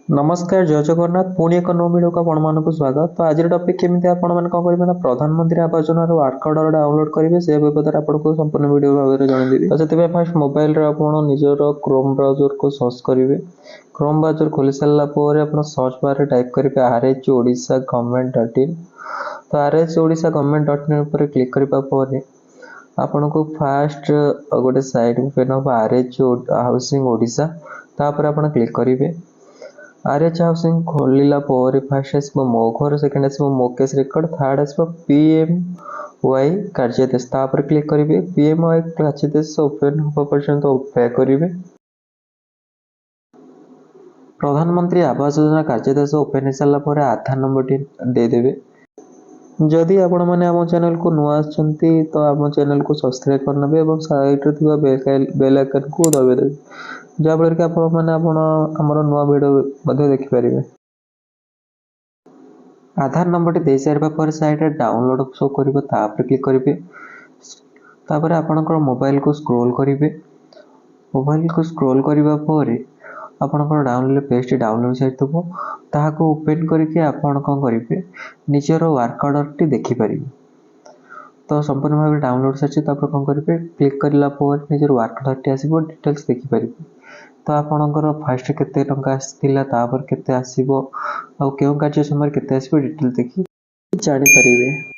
नमस्कार जय जगन्नाथ पुणी एक नो वीडियो को आपको स्वागत। तो आज टॉपिक केमी आप करेंगे प्रधानमंत्री Awas Yojana ward order download करेंगे से बाबद आपको संपूर्ण वीडियो भाव में जनइबी। तो से फास्ट मोबाइल निजर क्रोम ब्राउजर को सर्च करेंगे। क्रोम ब्राउजर खोली सारापर आप सर्च बार में टाइप करेंगे RH-ODISA government.in। तो RH-ODISA government.in पर क्लिक करने आपन को फास्ट गोटे साइट ओपन हम RH हाउसिंग ओडिशा तापर आप क्लिक करेंगे। RH हाउसिंग खोलिला फास्ट आसो मो घर, सेकेंड आसो मो केस रेकर्ड, थर्ड आसो PMY कार्यदेश तापर क्लिक करेंगे। PMY कार्यदेश ओपन होगा पर्यंत अपेक्षा करेंगे। प्रधानमंत्री आवास योजना कार्यदेश ओपन हो सारापर आधार नंबर टी देदेवे। जदि आपण मैंने आम चैनल को नुआ आछंती तो आम चैनल को सब्सक्राइब करने और साइड बेल आइकन को दबाइदेवे जहाँफल कि आमर नुआ वीडियो देखिपारे। आधार नंबर दे सारा पर साइड डाउनलोड शो कर क्लिक करेंगे। तापर आपणकर मोबाइल को स्क्रोल करेंगे। मोबाइल को स्क्रोल करने पर आपणकर डाउनलोड पेज डाउनलोड सारी ताको ओपन करके आपण कौन करेंगे निजर वर्क ऑर्डर टी देखिपारे। तो संपूर्ण भाव डाउनलोड सारी कौन करेंगे क्लिक करापर निजर वर्क ऑर्डर टी आसो डिटेल्स देखिपारे। तो आपणकर फास्ट केते टंका आसीथिला तापर केते आसीबो आ केउ कार्य समय केते आसीबो डिटेल देखि जानि परिबे।